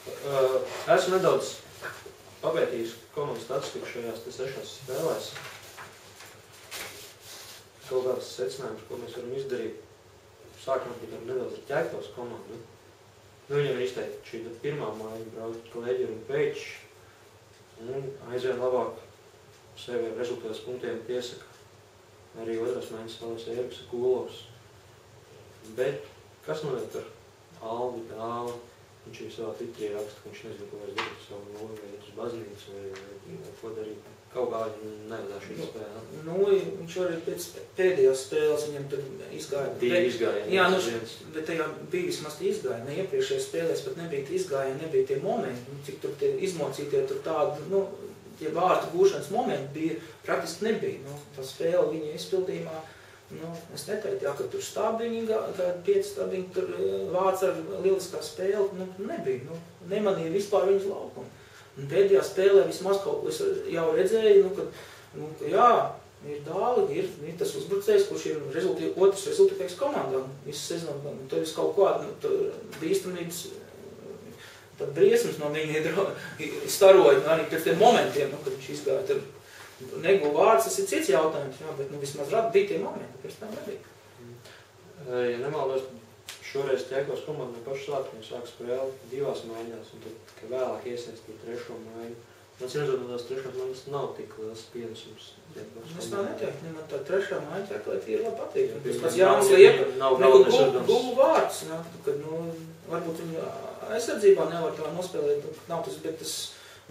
Esmu nedaudz papētījis komandas statistiku šajās 6 spēlēs. Kaut kāds secinājums, ko mēs varam izdarīt. Sākam tikai nedaudz ar Ķekavas komandu. Viņam ir izteikti šī pirmā māja, braukt Kleģeri un Peičs. Un aizvien labāk sevi ar rezultātas punktiem piesaka. Arī otras mājas spēlēs Ēriks Kulovs. Bet kas notiek ar Aldi Dāli? Viņš ir savā Twitterī raksta, ka viņš nezinu, ko vairs darīt savu nulli, vai uz baznīcu, vai ko darīt. Kaut kā viņi nevadā šī spēle. Viņš arī pēc pēdējās spēles viņam tur izgāja. Divi izgāja. Jā, bet tajā bija vismaz izgāja. Ne iepriekšējās spēlēs pat nebija izgāja, nebija tie momenti. Cik tur tie izmocītie tur tādi, tie vārtu gūšanas momenti bija, praktiski nebija. Tā spēle viņa izpildījumā. Es neteiktu, ka tur stābiņi, kādi 5 stābiņi, tur vārds ar lieliskā spēli, nebija. Nemanīja vispār viņas laukumu. Un pēdējā spēlē vismaz kaut ko es jau redzēju, ka jā, ir Dāli, ir tas uzbrucējs, kurš ir otrs rezultātīgs komandā. Visu sezonu, tur ir kaut kāda bīstamības, tad briesmas no viņa staroja, arī pēc tiem momentiem, kad viņš izgāja tur. Negūl vārds, tas ir cits jautājums, jā, bet vismaz bija tie momenti, pēc tam nebija. Ja nemaldos, šoreiz Ķekavas komanda no pašu sākuma sāk spēli 2 maiņās, un tad, ka vēlāk iesaistīja 3. maiņu. Man zinot, no tās 3. maiņas nav tik liels pienesums. Es tā neteiktu, man tā 3. maiņa Ķekavai ir labi patīk. Tas Jānis Lieka, gulu vārds, kad, varbūt viņa aizsardzībā nevar tā nospēlēt, nav tas, bet tas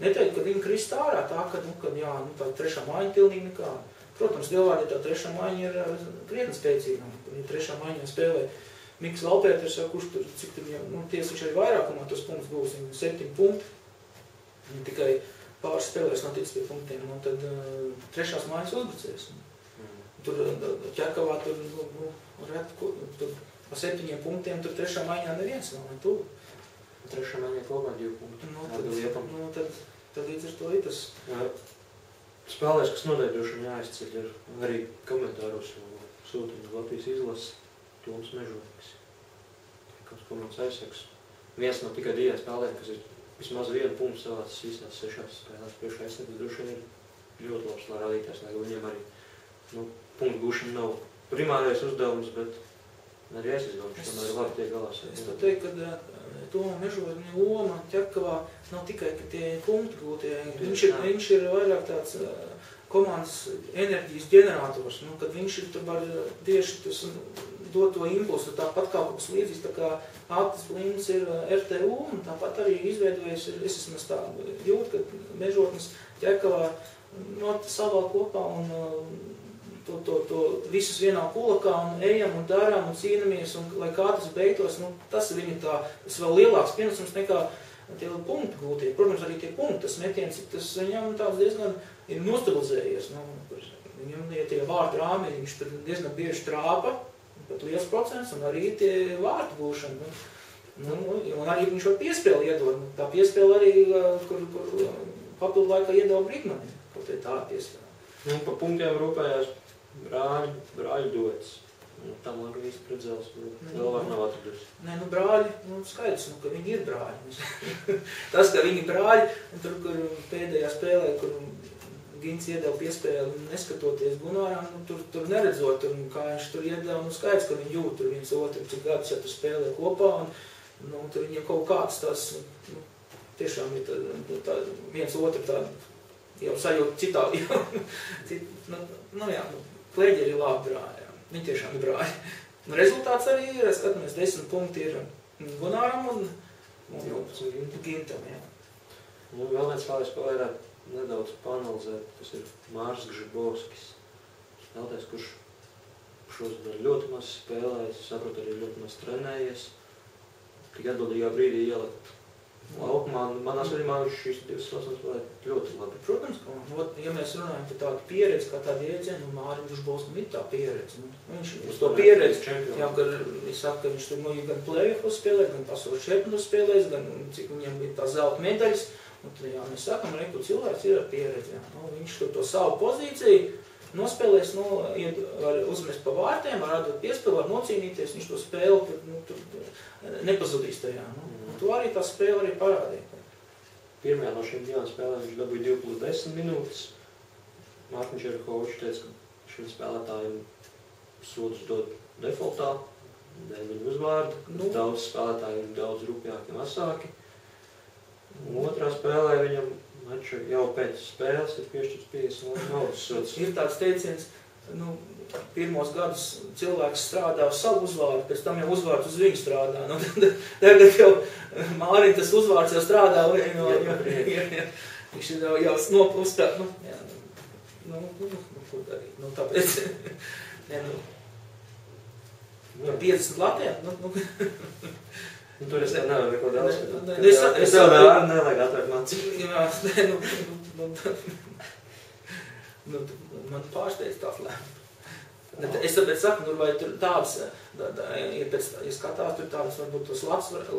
neteiktu, ka viņi krist ārā tā, ka, jā, tā 3. maiņa pilnīgi nekā. Protams, Lielvārdī tā 3. maiņa ir krietni spēcīga. Viņa 3. maiņā spēlē Miks Valpēters, kurš tur, cik tur, tiesa viņš arī vairākumā tos punktus gūs, viņam 7 punkti. Viņa tikai pāris spēlēs nav ticis pie punktiem, un tad 3. maiņas uzbrucējs. Tur Ķekavā tur pa 7 punktiem, tur 3. maiņā neviens nav, ne tuvu. 3. maiņā kopā 2 punkti. Tad līdz ar to ir tas. Spēlēs, kas noteikti jāizceļ arī komentāros sūtiņu Latvijas izlases Toms Mežotnis. Kāds komandas aizsaks. Viens no tikai 2 spēlēm, kas ir vismaz 1 punktu savācis visās 6 spēlēs. Priekšā aizsaks droši vien ir ļoti labs, lai rādītājs, lai viņiem arī punktu gūšana nav primārais uzdevums, bet arī aizsaks, tomēr ir labi tiek galās. Es tā teiktu, ka Toma Mežotņa loma Ķekavā nav tikai tie punkti gūtie. Viņš ir vairāk tāds komandas enerģijas ģenerators, kad viņš ir tur var tieši tas dot to impulsu, tāpat kā kaut kas līdzīgs, tā kā Atis Blinds ir RTU, un tāpat arī izveidojies, es esmu tā jūt, ka Mežotnis Ķekavā savēl kopā un to visus vienā kulakā un ejam un darām un cīnamies, un lai kā tas beigtos, tas ir viņa tas vēl lielāks pienesums nekā tie punkti gūtie. Protams, arī tie punkti, tas metiens, tas viņam tāds diezgan ir nostabilizējies. Viņam ir tie vārtu rāmi, viņš tur diezgan bieži trāpa, pat liels procents, un arī tie vārtu gūšana. Un arī viņš var piespēli iedod. Tā piespēle arī, kur papildu laikā iedeva Brigmani, kaut ir tā piespēle. Pa punktiem rūpējās brāļu dots. Tam laikam īsti predzēls vēl var nav atradusi. Nē, brāļi, skaidrs, ka viņi ir brāļi. Tas, ka viņi brāļi, tur, kur pēdējā spēlē, kur Gins iedeva piespēli, neskatoties Gunārām, tur neredzot, kā viņš tur iedeva, skaidrs, ka viņi jūt tur viens otru, cik gadus, ja tur spēlē kopā, un tur viņiem kaut kāds tās, tiešām ir tā, viens otru tā, jau sajūt citādi, Kleģeri ir labi brāļi, viņi tiešām ir brāļi. Rezultāts arī ir, skatāmies, 10 punkti ir Gunāram un Gintam, jā. Vēl viens spēlēs, ko vairāk nedaudz panalizēt, tas ir Mārs Gžibovskis. Spēlētājs, kurš šos ļoti maz spēlējis, saprot, arī ļoti maz trenējies. Tik atbildīgā brīdī ielikt laukumā. Manā skatījumā viņš šīs 2 spēles spēlē ļoti labi. Protams, ja mēs runājam par tādu pieredzi, kā tādu iedzienu, Mārim Gžibovskim ir tā pieredzi. Viņš uz to pieredzi, jā, es saku, ka viņš tur gan play-offus spēlēs, gan pasaules čempionātus spēlēs, gan cik viņam ir tās zelta medaļas. Tad, jā, mēs sakam, ka cilvēks ir ar pieredzi. Viņš to savu pozīciju nospēlēs, var uzmest pa vārtiem, var atdot piespēli, var nocīnīties, viņš to spēli nepazudīs tajā. to arī tā spēle arī parādīja. Pirmajā no šīm 2 spēlēm viņš dabūja 2+10 minūtes. Mārtiņš Čerkovičs teica, ka šim spēlētājiem sodus dod defaultā, dēļ viņu uzvārdu. Daudz spēlētāji ir daudz rupjāki un asāki. Un otrā spēlē viņam jau pēc spēles ir piešķirts 50 naudas sods. Ir tāds teiciens, pirmos gadus cilvēks strādā uz savu uzvārdu, pēc tam jau uzvārds uz viņu strādā. Tagad jau Mārim tas uzvārds jau strādā, viņš ir jau uzstrādā. Ko darīt? Tāpēc 50 latiem. Tur es tā nevaru neko daudz skatīt. Es tev nevajag atvērt mācību. Man pārsteidz tās lēma. Es tāpēc saku, vai tur tādas, ja skatās, tur tādas varbūt tos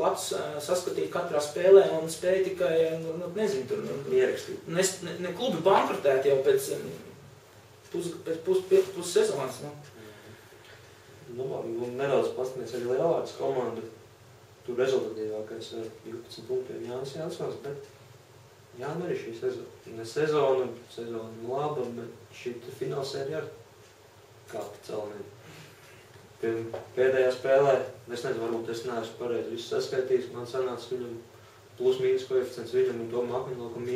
lats saskatīt katrā spēlē un spēja tikai, nezinu, tur ierakstīt. Ne klubi bankrotēt jau pēc pussezonas. Nedaudz paskaties arī Lielvārdas komandu. Tur rezultatīvākais ar 12 punktiem Jānis Jansons, bet Jāni arī šī sezona laba, bet šī finālsērija ar kāpta celniem. Pēdējā spēlē, es nezinu, varbūt es neesmu pareizi visu saskaitījis, man sanāca viņam plus-mīnus koeficients viņam un Tomu Akmeņlaukam -6.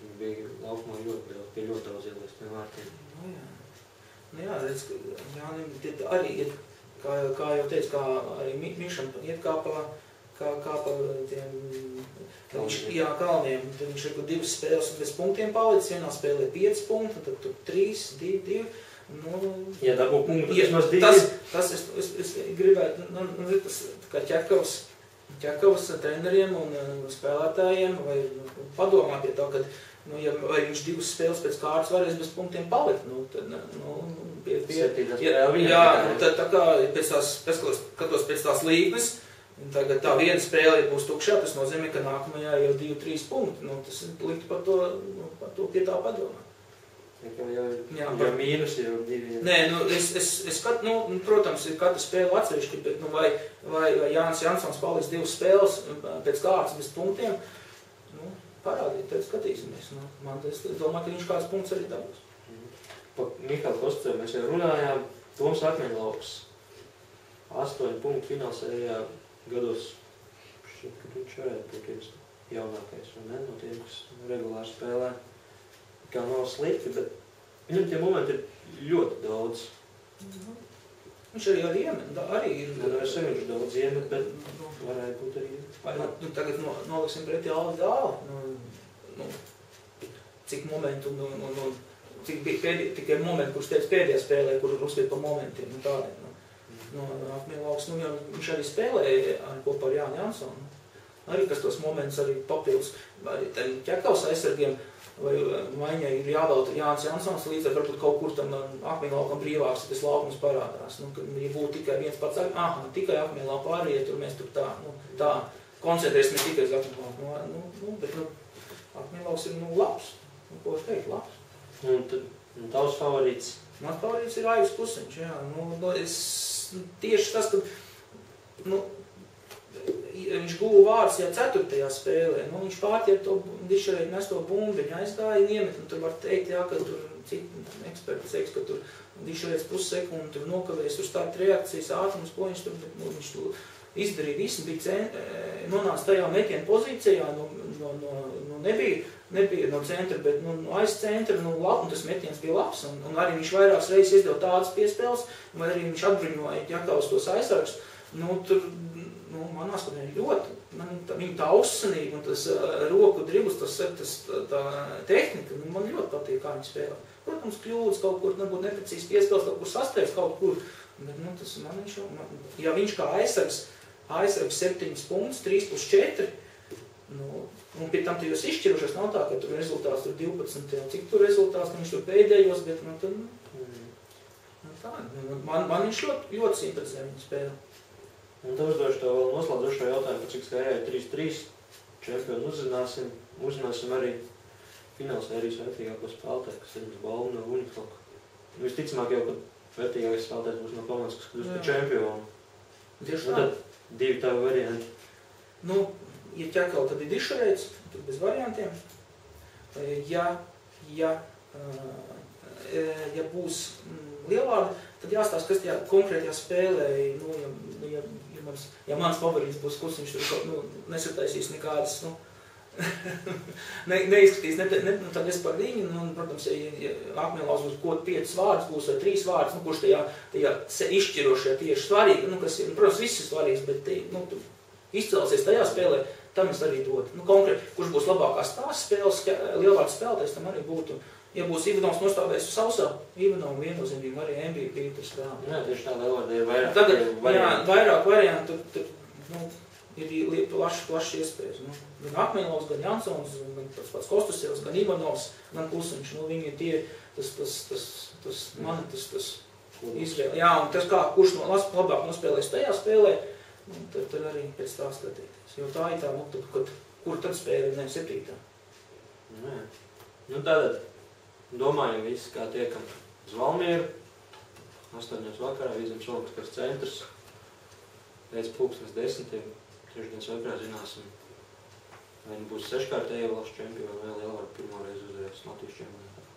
Viņi bija laukumā ļoti daudz ielaistiem vārtiem. Jā, redz, ka Jānim arī ir, kā jau teicu, kā arī Mišam iet kā pa tiem kalniem. Tad viņš ir 2 spēles un bez punktiem palicis, vienā spēlē 5 punkti, tad tur 3, 2. Ja dabū punktu, vismaz 2. Tas es gribētu, tas kā ķekavas treneriem un spēlētājiem, vai padomā pie tā, ka vai viņš 2 spēles pēc kārtas varēs bez punktiem palikt, tad, tad tā kā skatos pēc tās līknes, tagad tā viena spēle, ja būs tukšā, tas nozīmē, ka nākamajā jau 2-3 punkti, tas likt par to pie tā padomā. Ja mīnus jau 2. Nē, es skatu, protams, ir katra spēle atsevišķi, bet vai Jānis Jansons paliks 2 spēles pēc kārtas bez punktiem, parādīt, tad skatīsimies. Es domāju, ka viņš kāds punkts arī dabūs. Pa Mihālu Kosteru mēs jau runājām. Toms Akmeņlauks 8 punktu finālsērijā gados. Šķiet, ka viņš varētu būt viens jaunākais, vai ne? No tiem, kas regulāri spēlē. Kā nav slikti, bet viņam tie momenti ir ļoti daudz. Viņš arī ir. Es viņš daudz iemet, bet varētu būt arī. Tagad noliksim pretī Alvi Dāli. Cik momentu, cik bija tikai momenti, kurš teica pēdējā spēlē, kur uzskait par momentiem. Akmeņlauks, viņš arī spēlēja kopā ar Jāni Jansonu. Arī, kas tos momentus arī papildus. Ķekavas aizsargiem vai maiņai ir jāvelta Jānis Jansons, līdz ar varbūt kaut kur tam Akmeņlaukam brīvāks, tas laukums parādās. Kad ja būtu tikai viens pats, tikai Akmeņlauka pārējie, tur mēs tur tā koncentrēsimies tikai uz Akmeņlauku. Bet Akmeņlauks ir labs. Ko es teiktu, labs. Un tavs favorīts? Mans favorīts ir Aivs Kusiņš, jā. Tieši tas, ka viņš guva vārds jau 4. spēlē. Viņš pārķēra to dišerēt, nes to bumbiņu, aizgāja un iemet. Tur var teikt, ka tur citi eksperti teiks, ka tur dišerēts pussekundi, tur nokavējas uz starta reakcijas ātrums, ko viņš tur, viņš izdarīja visu, bija nonāca tajā metiena pozīcijā, nebija no centra, bet aiz centra, un tas metiens bija labs, un arī viņš vairākas reizes izdeva tādas piespēles, vai arī viņš atbruņoja ķekavas tos aizsargus. Tur, manā skatījumā ļoti, viņa tā uzsanība un tas roku driblis, tā tehnika, man ļoti patīk, kā viņa spēlē. Protams, kļūdas kaut kur, nebūtu neprecīzi piespēles, kaut kur sasteigts kaut kur, bet tas man viņš jau, ja viņš kā aizsargs 7 punktus, 3+4, un pie tam tajos izšķirušas nav tā, ka tur rezultāts tur 12, cik tur rezultāts, viņš tur pēdējos, bet man viņš ļoti simpatizē viņa spēle. Un tad uzdošu tev vēl noslēdzošo jautājumu, cik skārēja 3-3 čempionu uzzināsim arī finālsērijas vērtīgāko spēlētāju, kas ir balvu no Unikloka. Visticamāk jau, ka vērtīgākais spēlētājs būs no komandas, kas kļūst par čempionu. Tieši tā? Divi tavi varianti. Nu, ja ķekala, tad ir dišreids, tad bez variantiem. Ja būs lielvārdi, tad jāstāsta, kas tajā konkrētajā spēlē, ja mans favorīts būs Klusiņš, tad nesataisīs nekādas, neizskatīs, tad es par viņu, protams, ja Akmeņlauz būs kaut 5 vārdus, būs vai 3 vārdus, kurš tajā izšķirošajā tieši svarīgi, kas ir, protams, viss ir svarīgs, bet izcelsies tajā spēlē, tam es arī dotu. Konkrēti, kurš būs labākās tās spēles, lielvārds spēlētājs, tam arī būtu, ja būs Ivanovs nostāvējis uz sausā, Ivanovs viennozīmīgi arī MVP tur spēlē. Jā, tieši tā lielvārdi ir vairāk. Tagad, vairāk variantu, ir plašs iespējas. Gan Akmeņlauz, gan Jansons, gan pats Kostusevs, gan Ivanovs, gan Klusiņš. Viņi ir tie, tas izvēle. Jā, un tas kā, kurš labāk nospēlēs tajā spēlē, tad arī pēc tā skatīties. Jo tā ir tā, kur tad spēle, ne 7. Tātad, domājam visi, kā tiekam uz Valmieru, 8. vakarā, Vidzemes Olimpiskais centrs, pēc 10:00, trešdienas vakarā zināsim, vai būs 6-kārtēja valsts čempioni vai lielvārdu pirmo reizi uzvarēs Latvijas čempionātā.